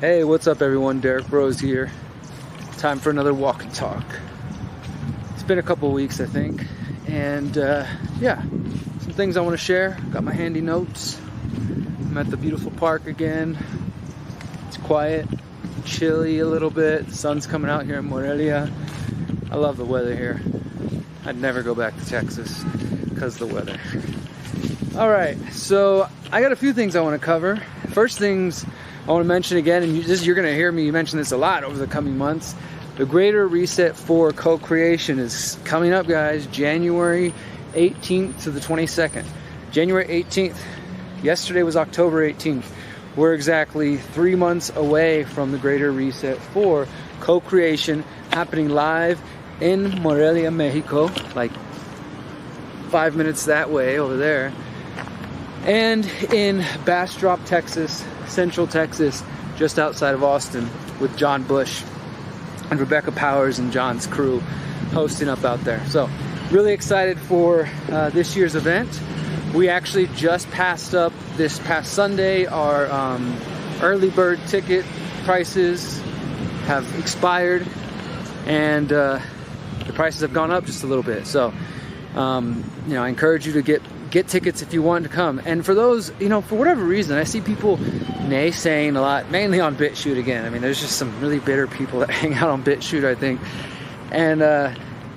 Hey, what's up everyone? Derrick Broze here. Time for another walk and talk. It's been a couple weeks, I think, and yeah, some things I want to share. Got my handy notes. I'm at the beautiful park again. It's quiet, chilly a little bit. The sun's coming out here in Morelia. I love the weather here. I'd never go back to Texas because of the weather. All right, so I got a few things I want to cover. First things I want to mention again, and you're going to hear me mention this a lot over the coming months. The Greater Reset for Co-Creation is coming up, guys, January 18th to the 22nd. January 18th. Yesterday was October 18th. We're exactly 3 months away from the Greater Reset for Co-Creation, happening live in Morelia, Mexico, like 5 minutes that way over there, and in Bastrop, Texas, Central Texas, just outside of Austin, with John Bush and Rebecca Powers and John's crew hosting up out there. So really excited for this year's event. We actually just passed up this past Sunday. Our early bird ticket prices have expired, and the prices have gone up just a little bit. So you know, I encourage you to get tickets if you want to come. And for those, you know, for whatever reason, I see people naysaying a lot, mainly on BitChute again. I mean, there's just some really bitter people that hang out on BitChute, I think, and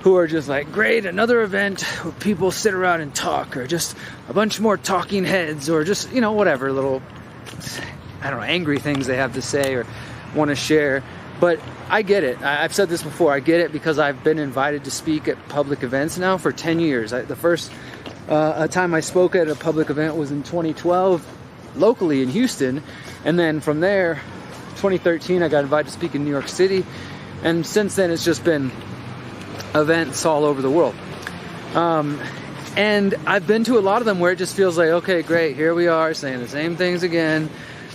who are just like, great, another event where people sit around and talk, or just a bunch more talking heads, or just, you know, whatever little, I don't know, angry things they have to say or want to share. But I get it. I've said this before. I get it because I've been invited to speak at public events now for 10 years. The first time I spoke at a public event was in 2012, locally in Houston. And then from there, 2013, I got invited to speak in New York City. And since then, it's just been events all over the world. And I've been to a lot of them where it just feels like, okay, great, here we are saying the same things again,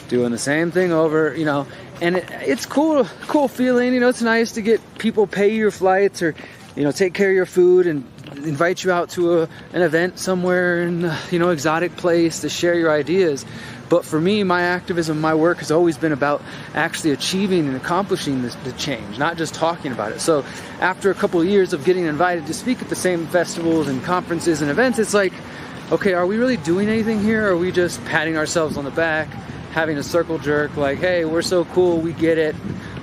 doing the same thing over, you know. And it's cool feeling, you know. It's nice to get people pay your flights, or, you know, take care of your food and invite you out to an event somewhere in, you know, exotic place to share your ideas. But for me, my activism, my work has always been about actually achieving and accomplishing the change, not just talking about it. So after a couple of years of getting invited to speak at the same festivals and conferences and events, it's like, okay, are we really doing anything here? Or are we just patting ourselves on the back, having a circle jerk, like, hey, we're so cool, we get it,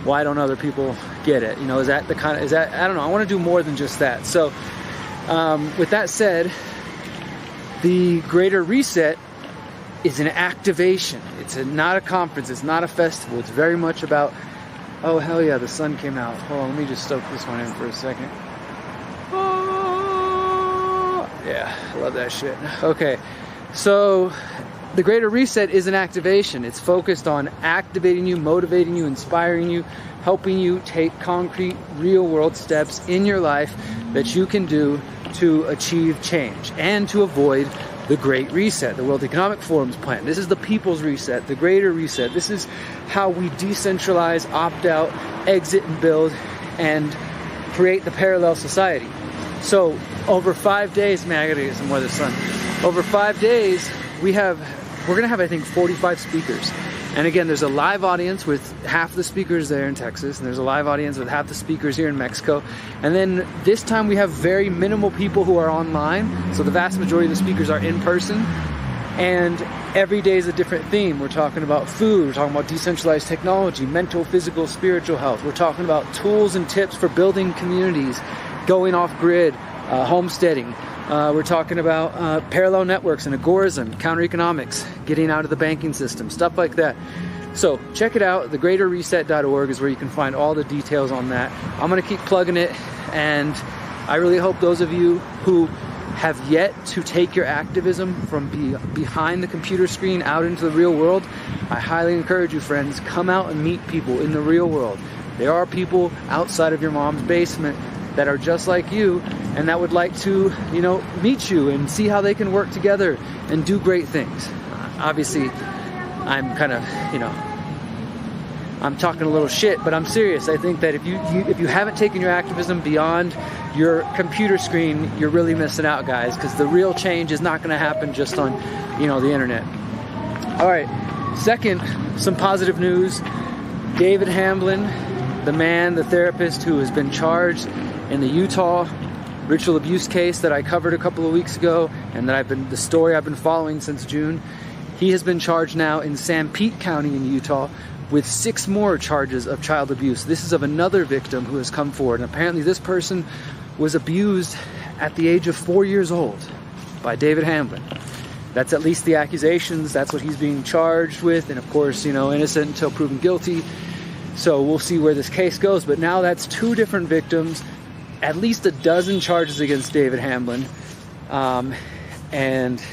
why don't other people get it? You know, is that the kind of, is that, I don't know, I want to do more than just that. So with that said, the Greater Reset is an activation. It's not a conference, it's not a festival. It's very much about, oh hell yeah, the sun came out. Hold on, let me just stoke this one in for a second. Oh, yeah, I love that shit. Okay, so the Greater Reset is an activation. It's focused on activating you, motivating you, inspiring you, helping you take concrete, real-world steps in your life that you can do to achieve change and to avoid the Great Reset, the World Economic Forum's plan. This is the People's Reset, the Greater Reset. This is how we decentralize, opt out, exit and build, and create the parallel society. So over 5 days, man, I gotta get some more of the sun. Over 5 days, we're gonna have, I think, 45 speakers. And again, there's a live audience with half the speakers there in Texas, and there's a live audience with half the speakers here in Mexico. And then this time we have very minimal people who are online, so the vast majority of the speakers are in person. And every day is a different theme. We're talking about food, we're talking about decentralized technology, mental, physical, spiritual health. We're talking about tools and tips for building communities, going off grid, homesteading. We're talking about parallel networks and agorism, counter economics, getting out of the banking system, stuff like that. So check it out. thegreaterreset.org is where you can find all the details on that. I'm going to keep plugging it, and I really hope those of you who have yet to take your activism from behind the computer screen out into the real world, I highly encourage you, friends, come out and meet people in the real world. There are people outside of your mom's basement that are just like you and that would like to, you know, meet you and see how they can work together and do great things. Obviously, I'm kind of, you know, I'm talking a little shit, but I'm serious. I think that if you haven't taken your activism beyond your computer screen, you're really missing out, guys, because the real change is not going to happen just on, you know, the internet. All right, second, some positive news. David Hamblin, the man, the therapist who has been charged in the Utah ritual abuse case that I covered a couple of weeks ago, and that the story I've been following since June. He has been charged now in San Pete County in Utah with 6 more charges of child abuse. This is of another victim who has come forward, and apparently this person was abused at the age of 4 years old by David Hamblin. That's at least the accusations. That's what he's being charged with, and of course, you know, innocent until proven guilty. So we'll see where this case goes, but now that's 2 different victims, at least a dozen charges against David Hamblin, and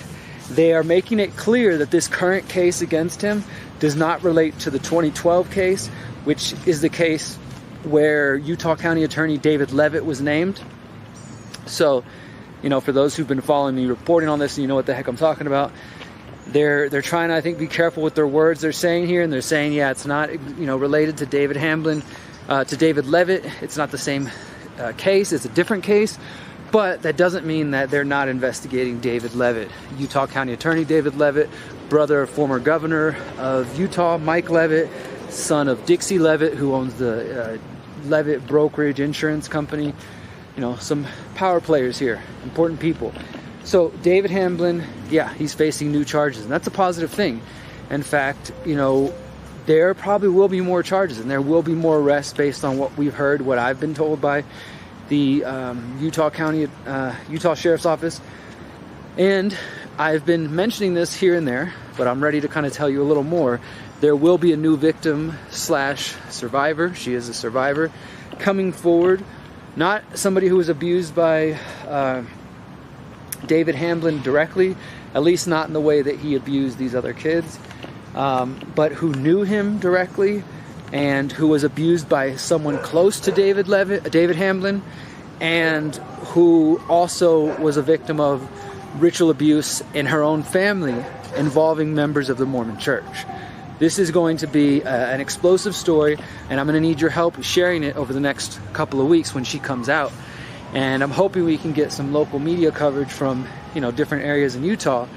they are making it clear that this current case against him does not relate to the 2012 case, which is the case where Utah County Attorney David Levitt was named. So, you know, for those who've been following me reporting on this, and you know what the heck I'm talking about, they're trying to, I think, be careful with their words they're saying here, and they're saying, yeah, it's not, you know, related to David Hamblin, to David Levitt. It's not the same case, it's a different case, but that doesn't mean that they're not investigating David Levitt. Utah County Attorney David Levitt, brother of former governor of Utah, Mike Levitt, son of Dixie Levitt, who owns the Levitt Brokerage Insurance Company. You know, some power players here, important people. So David Hamblin, yeah, he's facing new charges, and that's a positive thing. In fact, you know, there probably will be more charges, and there will be more arrests based on what we've heard, what I've been told by the Utah Sheriff's Office. And I've been mentioning this here and there, but I'm ready to kind of tell you a little more. There will be a new victim / survivor. She is a survivor coming forward. Not somebody who was abused by David Hamblin directly, at least not in the way that he abused these other kids, but who knew him directly and who was abused by someone close to David Hamblin, and who also was a victim of ritual abuse in her own family involving members of the Mormon Church. This is going to be an explosive story, and I'm going to need your help sharing it over the next couple of weeks when she comes out. And I'm hoping we can get some local media coverage from, you know, different areas in Utah,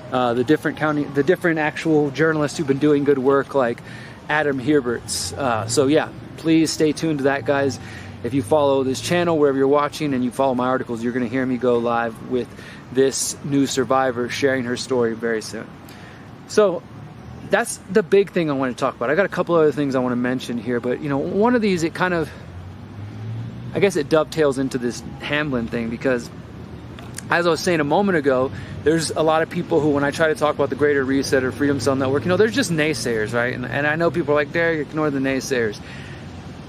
the different actual journalists who've been doing good work, like Adam Herberts. So yeah, please stay tuned to that, guys. If you follow this channel wherever you're watching and you follow my articles, you're going to hear me go live with this new survivor sharing her story very soon. So that's the big thing I want to talk about. I got a couple other things I want to mention here, but you know, one of these, it kind of, I guess it dovetails into this Hamblin thing, because as I was saying a moment ago, there's a lot of people who, when I try to talk about the Greater Reset or Freedom Cell Network, you know, there's just naysayers, right? And I know people are like, Derrick, ignore the naysayers.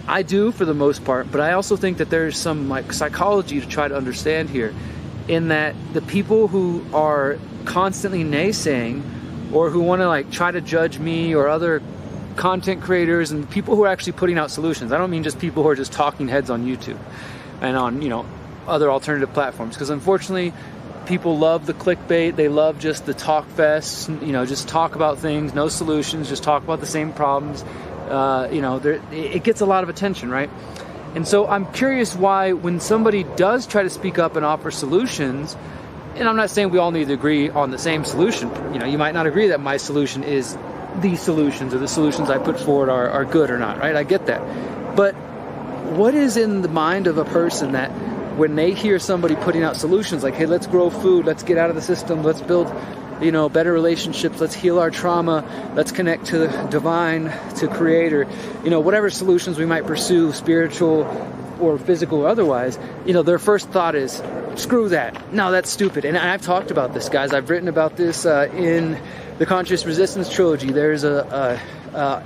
I do for the most part, but I also think that there's some like psychology to try to understand here, in that the people who are constantly naysaying, or who want to like try to judge me or other content creators and people who are actually putting out solutions. I don't mean just people who are just talking heads on YouTube and on, you know, other alternative platforms, because unfortunately people love the clickbait. They love just the talk fest, you know, just talk about things, no solutions, just talk about the same problems. You know, it gets a lot of attention, right? And so I'm curious why, when somebody does try to speak up and offer solutions, and I'm not saying we all need to agree on the same solution. You know, you might not agree that my solution is the solutions, or the solutions I put forward are good or not, right? I get that. But what is in the mind of a person that when they hear somebody putting out solutions like, hey, let's grow food, let's get out of the system, let's build, you know, better relationships, let's heal our trauma, let's connect to the divine, to creator, you know, whatever solutions we might pursue, spiritual or physical or otherwise, you know, their first thought is, screw that. No, that's stupid. And I've talked about this, guys. I've written about this in the Conscious Resistance Trilogy. There's a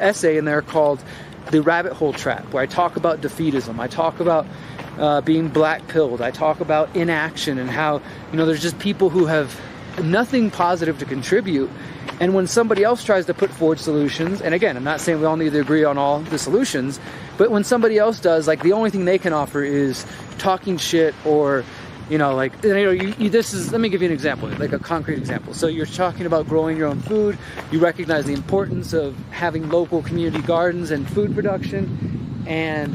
essay in there called The Rabbit Hole Trap, where I talk about defeatism. I talk about being black-pilled. I talk about inaction and how, you know, there's just people who have nothing positive to contribute. And when somebody else tries to put forward solutions, and again, I'm not saying we all need to agree on all the solutions, but when somebody else does, like, the only thing they can offer is talking shit, or, you know, like, you know, this is, let me give you an example, like a concrete example. So you're talking about growing your own food. You recognize the importance of having local community gardens and food production, and,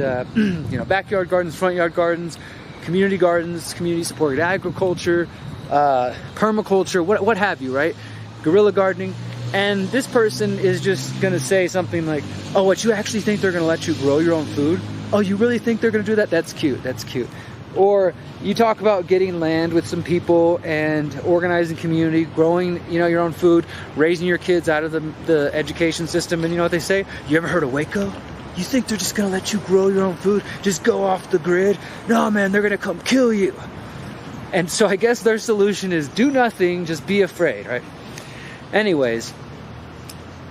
you know, backyard gardens, front yard gardens, community supported agriculture, permaculture, what have you, right? Guerrilla gardening. And this person is just gonna say something like, oh, what, you actually think they're gonna let you grow your own food? Oh, you really think they're gonna do that? That's cute, that's cute. Or you talk about getting land with some people and organizing community, growing, you know, your own food, raising your kids out of the education system, and you know what they say? You ever heard of Waco? You think they're just gonna let you grow your own food? Just go off the grid? No, man, they're gonna come kill you. And so I guess their solution is do nothing, just be afraid, right? Anyways,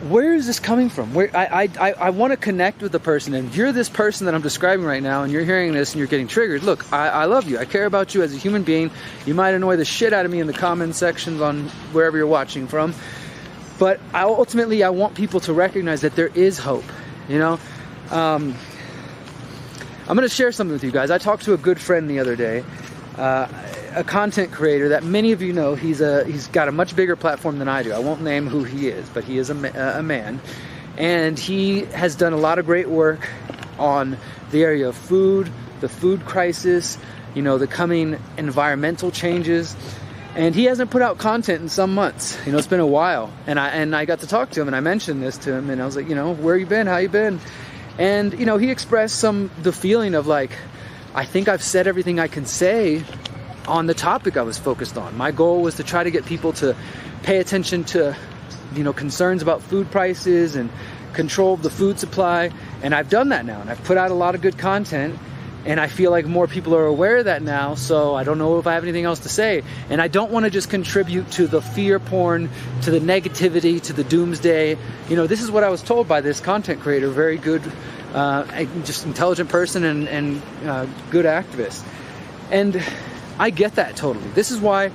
where is this coming from? I want to connect with the person, and if you're this person that I'm describing right now and you're hearing this and you're getting triggered, look, I love you. I care about you as a human being. You might annoy the shit out of me in the comment sections on wherever you're watching from, but ultimately I want people to recognize that there is hope, you know? I'm going to share something with you guys. I talked to a good friend the other day, a content creator that many of you know. He's got a much bigger platform than I do. I won't name who he is, but he is a man, and he has done a lot of great work on the area of food, the food crisis, you know, the coming environmental changes, and he hasn't put out content in some months. You know, it's been a while, and I got to talk to him, and I mentioned this to him, and I was like, you know, where you been? How you been? And you know, he expressed the feeling of like, I think I've said everything I can say on the topic I was focused on. My goal was to try to get people to pay attention to, you know, concerns about food prices and control of the food supply, and I've done that now, and I've put out a lot of good content, and I feel like more people are aware of that now, so I don't know if I have anything else to say. And I don't want to just contribute to the fear porn, to the negativity, to the doomsday. You know, this is what I was told by this content creator, very good, just intelligent person and good activist. And I get that totally. This is why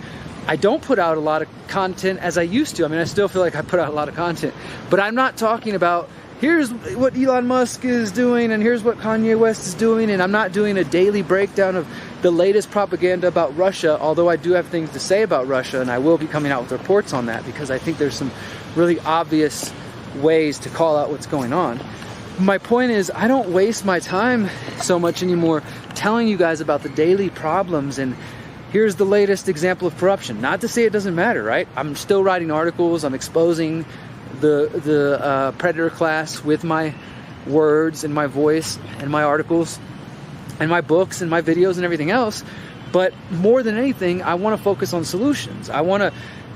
I don't put out a lot of content as I used to. I mean, I still feel like I put out a lot of content, but I'm not talking about here's what Elon Musk is doing and here's what Kanye West is doing, and I'm not doing a daily breakdown of the latest propaganda about Russia, although I do have things to say about Russia, and I will be coming out with reports on that because I think there's some really obvious ways to call out what's going on. My point is, I don't waste my time so much anymore telling you guys about the daily problems and here's the latest example of corruption. Not to say it doesn't matter, right? I'm still writing articles, I'm exposing the predator class with my words and my voice and my articles and my books and my videos and everything else. But more than anything, I want to focus on solutions. I want to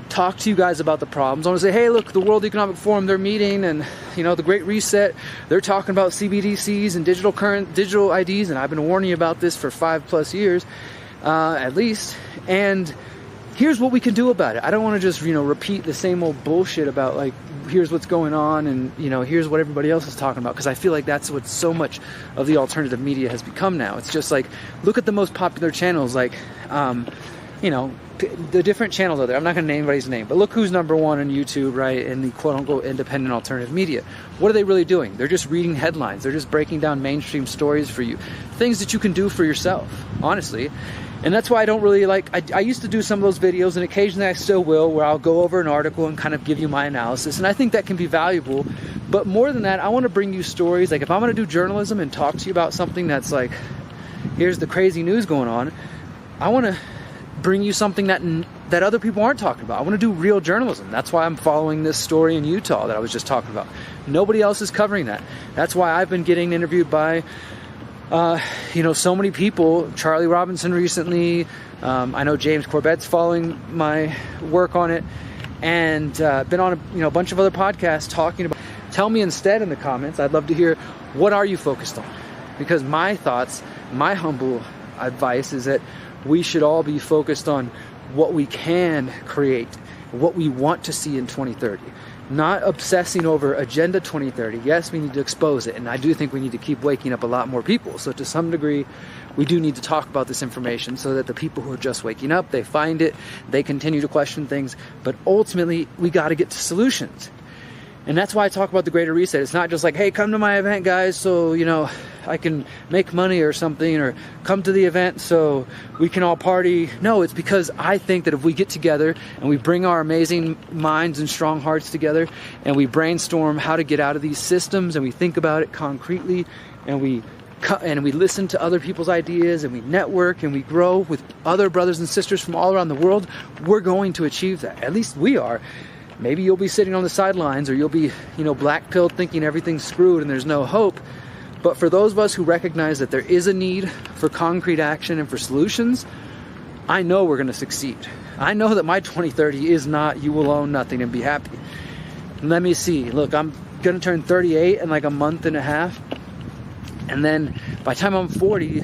talk to you guys about the problems. I want to say, hey, look, the World Economic Forum, they're meeting, and you know, the Great Reset, they're talking about CBDCs and digital IDs, and I've been warning you about this for 5+ years, at least. And here's what we can do about it. I don't want to just, you know, repeat the same old bullshit about like, here's what's going on and, you know, here's what everybody else is talking about, because I feel like that's what so much of the alternative media has become now. It's just like, look at the most popular channels, like, you know, the different channels out there. I'm not going to name anybody's name, but look who's number one on YouTube, right, in the quote-unquote independent alternative media. What are they really doing? They're just reading headlines. They're just breaking down mainstream stories for you. Things that you can do for yourself, honestly. And that's why I don't really like, I used to do some of those videos, and occasionally I still will, where I'll go over an article and kind of give you my analysis, and I think that can be valuable. But more than that, I want to bring you stories. Like if I'm going to do journalism and talk to you about something that's like, here's the crazy news going on, I want to bring you something that other people aren't talking about. I want to do real journalism. That's why I'm following this story in Utah that I was just talking about. Nobody else is covering that. That's why I've been getting interviewed by you know, so many people. Charlie Robinson recently. I know James Corbett's following my work on it, and been on a bunch of other podcasts talking about. Tell me instead in the comments. I'd love to hear, what are you focused on? Because my thoughts, my humble advice is that we should all be focused on what we can create, what we want to see in 2030. Not obsessing over Agenda 2030. Yes, we need to expose it, and I do think we need to keep waking up a lot more people. So to some degree, we do need to talk about this information so that the people who are just waking up, they find it, they continue to question things, but ultimately, we got to get to solutions. And that's why I talk about the Greater Reset. It's not just like, hey, come to my event, guys, so, you know, I can make money or something, or come to the event so we can all party. No, it's because I think that if we get together and we bring our amazing minds and strong hearts together and we brainstorm how to get out of these systems and we think about it concretely and we listen to other people's ideas and we network and we grow with other brothers and sisters from all around the world, we're going to achieve that. At least we are. Maybe you'll be sitting on the sidelines, or you'll be, black-pilled thinking everything's screwed and there's no hope. But for those of us who recognize that there is a need for concrete action and for solutions, I know we're going to succeed. I know that my 2030 is not you will own nothing and be happy. Let me see. Look, I'm going to turn 38 in like a month and a half. And then by the time I'm 40,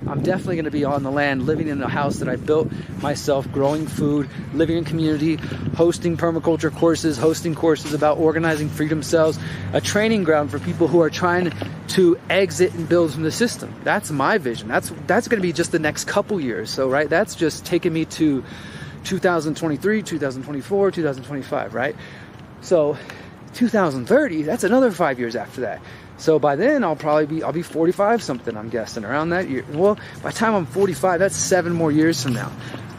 I'm definitely going to be on the land, living in a house that I built myself, growing food, living in community, hosting permaculture courses, hosting courses about organizing freedom cells, a training ground for people who are trying to exit and build from the system. That's my vision. That's going to be just the next couple years. So, right, that's just taking me to 2023, 2024, 2025, right? So 2030, that's another 5 years after that. So by then I'll be 45 something, I'm guessing, around that year. Well, by the time I'm 45, that's 7 more years from now.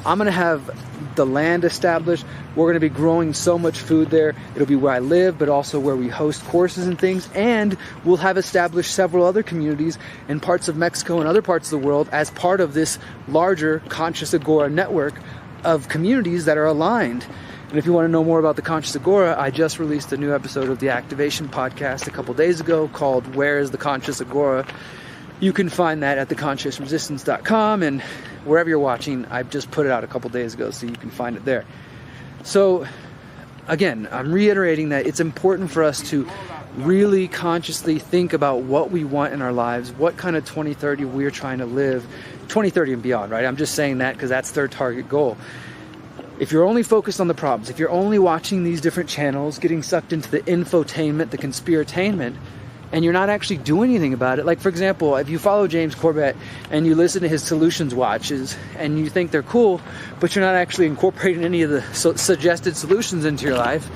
I'm going to have the land established. We're going to be growing so much food there. It'll be where I live, but also where we host courses and things. And we'll have established several other communities in parts of Mexico and other parts of the world as part of this larger Conscious Agora network of communities that are aligned. And if you want to know more about the Conscious Agora, I just released a new episode of the Activation podcast a couple days ago called Where is the Conscious Agora? You can find that at theconsciousresistance.com, and wherever you're watching, I've just put it out a couple days ago, so you can find it there. So again, I'm reiterating that it's important for us to really consciously think about what we want in our lives, what kind of 2030 we're trying to live, 2030 and beyond, right? I'm just saying that because that's their target goal. If you're only focused on the problems, if you're only watching these different channels, getting sucked into the infotainment, the conspiratainment, and you're not actually doing anything about it, like for example, if you follow James Corbett and you listen to his solutions watches and you think they're cool, but you're not actually incorporating any of the suggested solutions into your life,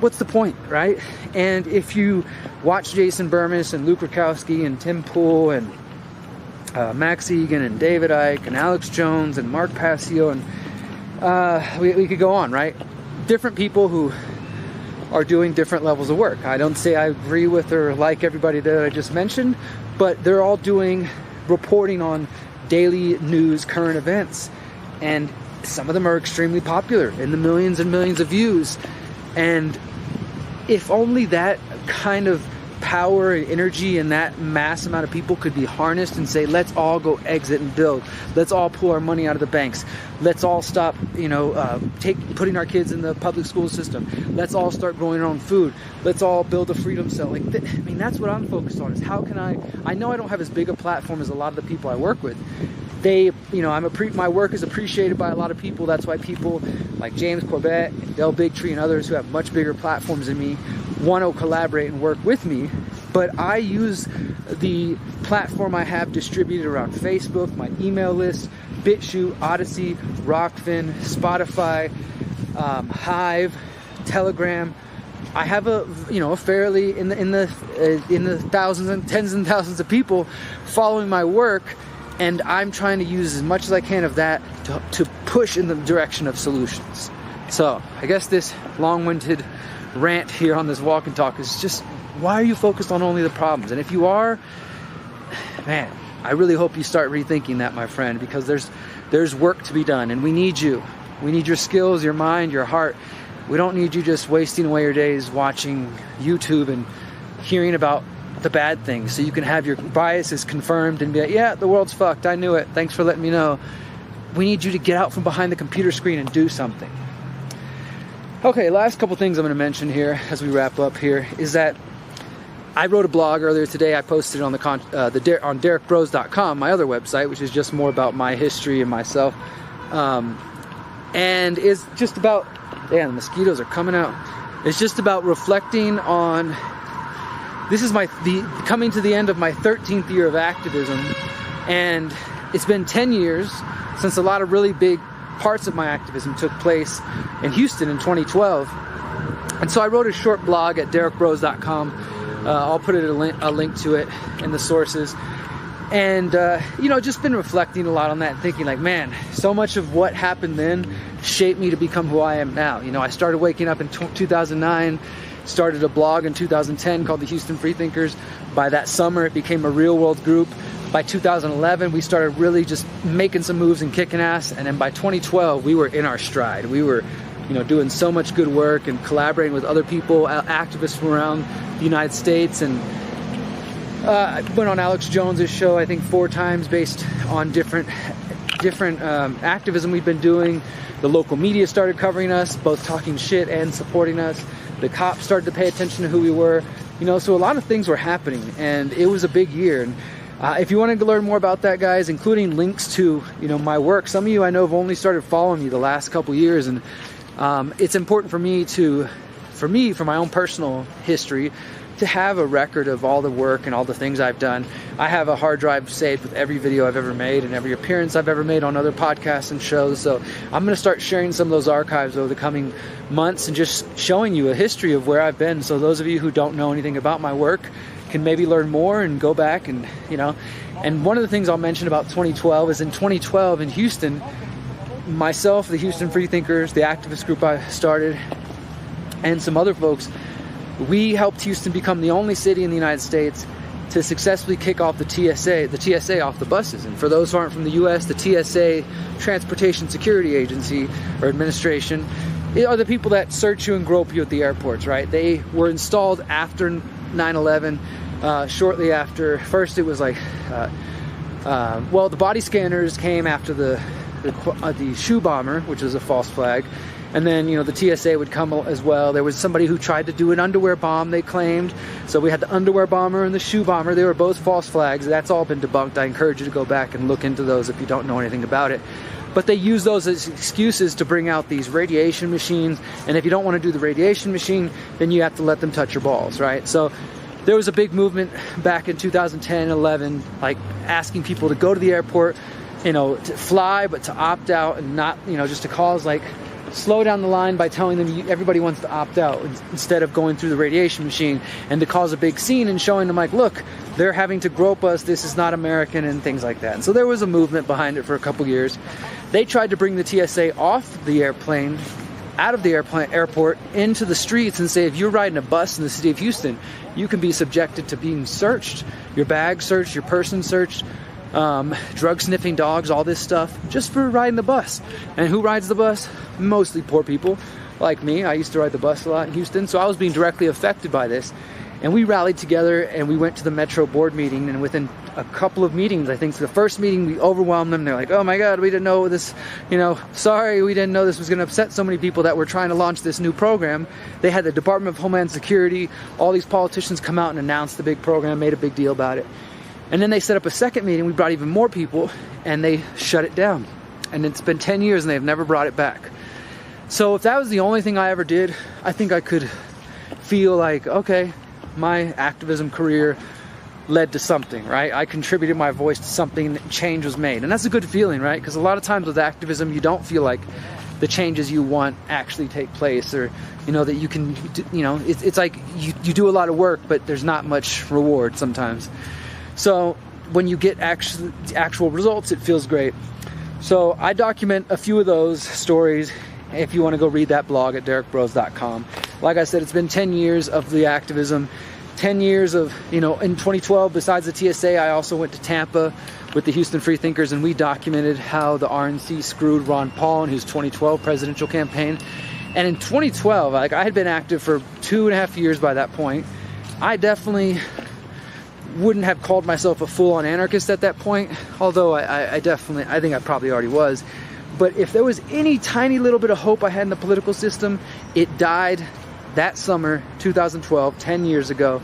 what's the point, right? And if you watch Jason Burmis and Luke Rakowski and Tim Pool and Max Egan and David Icke and Alex Jones and Mark Passio, and we could go on, right? Different people who are doing different levels of work. I don't say I agree with or like everybody that I just mentioned, but they're all reporting on daily news, current events, and some of them are extremely popular, in the millions and millions of views. And if only that kind of power and energy and that mass amount of people could be harnessed and say, let's all go exit and build. Let's all pull our money out of the banks. Let's all stop, putting our kids in the public school system. Let's all start growing our own food. Let's all build a freedom cell. That's what I'm focused on, is how can I know I don't have as big a platform as a lot of the people I work with. My work is appreciated by a lot of people. That's why people like James Corbett and Del Bigtree and others who have much bigger platforms than me want to collaborate and work with me. But I use the platform I have distributed around Facebook, my email list, BitChute, Odyssey, Rockfin, Spotify, Hive, Telegram. I have a fairly in the thousands and tens and thousands of people following my work. And I'm trying to use as much as I can of that to push in the direction of solutions. So I guess this long-winded rant here on this walk and talk is just, why are you focused on only the problems? And if you are, man, I really hope you start rethinking that, my friend, because there's work to be done, and we need you. We need your skills, your mind, your heart. We don't need you just wasting away your days watching YouTube and hearing about the bad things, so you can have your biases confirmed and be like, yeah, the world's fucked, I knew it, thanks for letting me know. We need you to get out from behind the computer screen and do something. Okay, last couple things I'm going to mention here as we wrap up here is that I wrote a blog earlier today. I posted it on on DerrickBroze.com, my other website, which is just more about my history and myself, and it's just about, damn, the mosquitoes are coming out. It's just about reflecting on, this is coming to the end of my 13th year of activism, and it's been 10 years since a lot of really big parts of my activism took place in Houston in 2012. And so I wrote a short blog at DerrickBroze.com. I'll put a link to it in the sources. And, just been reflecting a lot on that and thinking like, man, so much of what happened then shaped me to become who I am now. I started waking up in 2009, started a blog in 2010 called the Houston Freethinkers. By that summer, it became a real world group. By 2011, we started really just making some moves and kicking ass. And then by 2012, we were in our stride. We were doing so much good work and collaborating with other people, activists from around the United States. And I went on Alex Jones's show, I think 4 times, based on different activism we've been doing. The local media started covering us, both talking shit and supporting us. The cops started to pay attention to who we were. So a lot of things were happening, and it was a big year. And if you wanted to learn more about that, guys, including links to my work, some of you I know have only started following me the last couple years, and it's important for me, for my own personal history, to have a record of all the work and all the things I've done. I have a hard drive saved with every video I've ever made and every appearance I've ever made on other podcasts and shows. So I'm going to start sharing some of those archives over the coming months and just showing you a history of where I've been. So those of you who don't know anything about my work can maybe learn more and go back and, And one of the things I'll mention about 2012 is in 2012 in Houston, myself, the Houston Freethinkers, the activist group I started, and some other folks, we helped Houston become the only city in the United States to successfully kick off the TSA off the buses. And for those who aren't from the US, the TSA, Transportation Security Agency or Administration, are the people that search you and grope you at the airports, right? They were installed after 9/11, shortly after. First it was like, the body scanners came after the shoe bomber, which was a false flag. And then, the TSA would come as well. There was somebody who tried to do an underwear bomb, they claimed. So we had the underwear bomber and the shoe bomber. They were both false flags. That's all been debunked. I encourage you to go back and look into those if you don't know anything about it. But they use those as excuses to bring out these radiation machines. And if you don't want to do the radiation machine, then you have to let them touch your balls, right? So there was a big movement back in 2010, 11, like asking people to go to the airport, to fly, but to opt out and not, just to cause slow down the line by telling them everybody wants to opt out instead of going through the radiation machine, and to cause a big scene and showing them look, they're having to grope us, this is not American, and things like that. And so there was a movement behind it for a couple years. They tried to bring the TSA off the airplane, out of the airport, into the streets and say, if you're riding a bus in the city of Houston, you can be subjected to being searched, your bag searched, your person searched, drug sniffing dogs, all this stuff, just for riding the bus. And who rides the bus? Mostly poor people like me. I used to ride the bus a lot in Houston, so I was being directly affected by this. And we rallied together and we went to the Metro board meeting, and within a couple of meetings, I think the first meeting, we overwhelmed them. They're like, oh my God, we didn't know this, sorry, we didn't know this was going to upset so many people that we're trying to launch this new program. They had the Department of Homeland Security, all these politicians come out and announce the big program, made a big deal about it. And then they set up a second meeting. We brought even more people, and they shut it down. And it's been 10 years, and they've never brought it back. So if that was the only thing I ever did, I think I could feel like, okay, my activism career led to something, right? I contributed my voice to something, change was made. And that's a good feeling, right? Because a lot of times with activism, you don't feel like the changes you want actually take place, or, that you can, it's like you do a lot of work, but there's not much reward sometimes. So when you get actual results, it feels great. So I document a few of those stories if you want to go read that blog at derrickbroze.com. Like I said, it's been 10 years of the activism, 10 years of, in 2012, besides the TSA, I also went to Tampa with the Houston Freethinkers, and we documented how the RNC screwed Ron Paul in his 2012 presidential campaign. And in 2012, I had been active for 2.5 years by that point. I definitely wouldn't have called myself a full-on anarchist at that point, although I think I probably already was. But if there was any tiny little bit of hope I had in the political system, it died that summer, 2012, 10 years ago,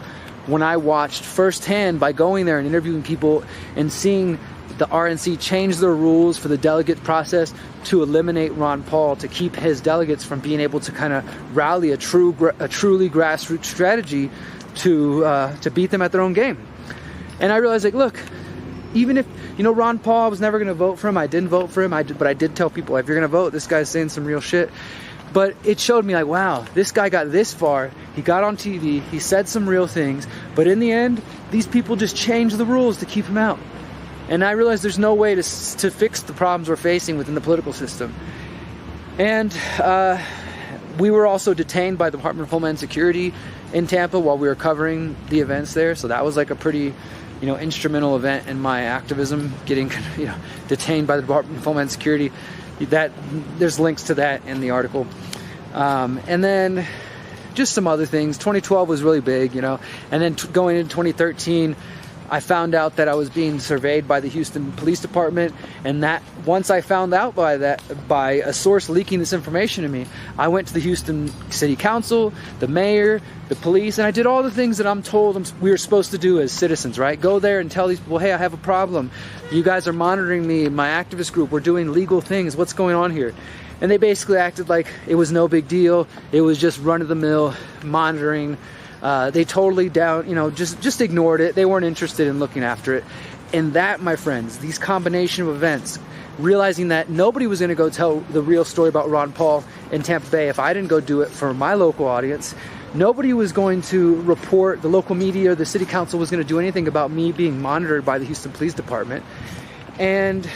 when I watched firsthand, by going there and interviewing people and seeing the RNC change their rules for the delegate process to eliminate Ron Paul, to keep his delegates from being able to kind of rally a truly grassroots strategy to beat them at their own game. And I realized, look, even if, Ron Paul, I was never going to vote for him. I didn't vote for him, but I did tell people, if you're going to vote, this guy's saying some real shit. But it showed me wow, this guy got this far. He got on TV. He said some real things. But in the end, these people just changed the rules to keep him out. And I realized there's no way to fix the problems we're facing within the political system. And we were also detained by the Department of Homeland Security in Tampa while we were covering the events there. So that was a pretty instrumental event in my activism, getting detained by the Department of Homeland Security. That there's links to that in the article. And then just some other things. 2012 was really big, you know, and then going into 2013, I found out that I was being surveyed by the Houston Police Department, and that once I found out by a source leaking this information to me, I went to the Houston City Council, the mayor, the police, and I did all the things that I'm told we were supposed to do as citizens, right? Go there and tell these people, hey, I have a problem. You guys are monitoring me, my activist group, we're doing legal things, what's going on here? And they basically acted like it was no big deal. It was just run-of-the-mill monitoring. They totally just ignored it. They weren't interested in looking after it. And that, my friends, these combination of events, realizing that nobody was going to go tell the real story about Ron Paul in Tampa Bay if I didn't go do it for my local audience. Nobody was going to report, the local media or the city council was going to do anything about me being monitored by the Houston Police Department. And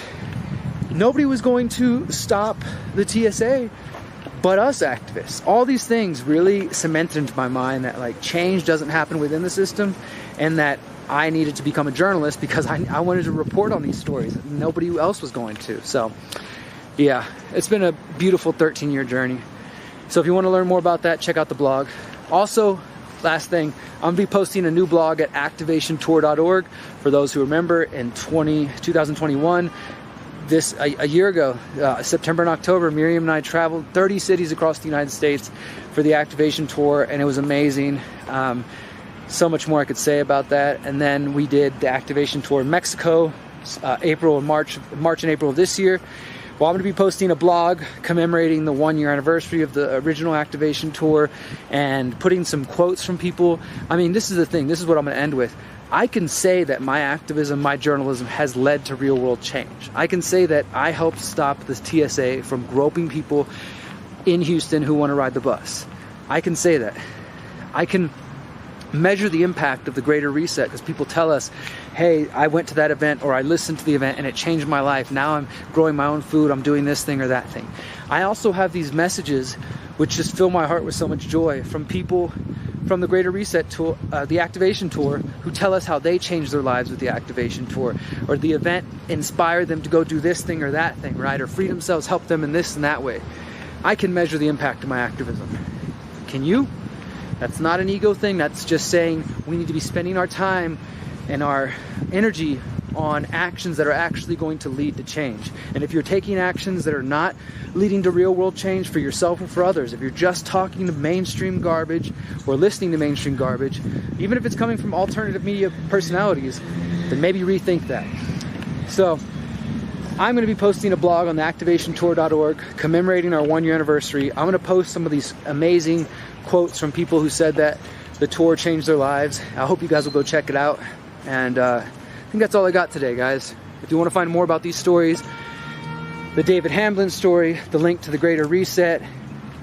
nobody was going to stop the TSA but us activists. All these things really cemented into my mind that like change doesn't happen within the system, and that I needed to become a journalist because I wanted to report on these stories. Nobody else was going to. So yeah, it's been a beautiful 13-year journey. So if you want to learn more about that, check out the blog. Also, last thing, I'm going to be posting a new blog at activationtour.org. For those who remember, in 2021, a year ago, September and October, Miriam and I traveled 30 cities across the United States for the Activation Tour, and it was amazing. So much more I could say about that. And then we did the Activation Tour in Mexico, March and April of this year. Well, I'm going to be posting a blog commemorating the 1-year anniversary of the original Activation Tour and putting some quotes from people. I mean, this is the thing. This is what I'm going to end with. I can say that my activism, my journalism has led to real world change. I can say that I helped stop the TSA from groping people in Houston who want to ride the bus. I can say that. I can measure the impact of the Greater Reset because people tell us, hey, I went to that event or I listened to the event and it changed my life. Now I'm growing my own food. I'm doing this thing or that thing. I also have these messages which just fill my heart with so much joy from people from the Greater Reset Tour, the Activation Tour, who tell us how they changed their lives with the Activation Tour, or the event inspired them to go do this thing or that thing, right? Or free themselves, help them in this and that way. I can measure the impact of my activism. Can you? That's not an ego thing. That's just saying we need to be spending our time and our energy on actions that are actually going to lead to change. And if you're taking actions that are not leading to real world change for yourself or for others, if you're just talking to mainstream garbage or listening to mainstream garbage, even if it's coming from alternative media personalities, then maybe rethink that. So I'm going to be posting a blog on the activationtour.org commemorating our 1-year anniversary. I'm going to post some of these amazing quotes from people who said that the tour changed their lives. I hope you guys will go check it out. And I think that's all I got today, guys. If you want to find more about these stories, the David Hamblin story, the link to the Greater Reset,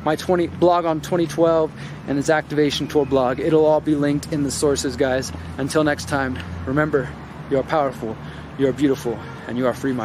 my blog on 2012, and this Activation Tour blog, it'll all be linked in the sources, guys. Until next time, remember, you are powerful, you are beautiful, and you are free.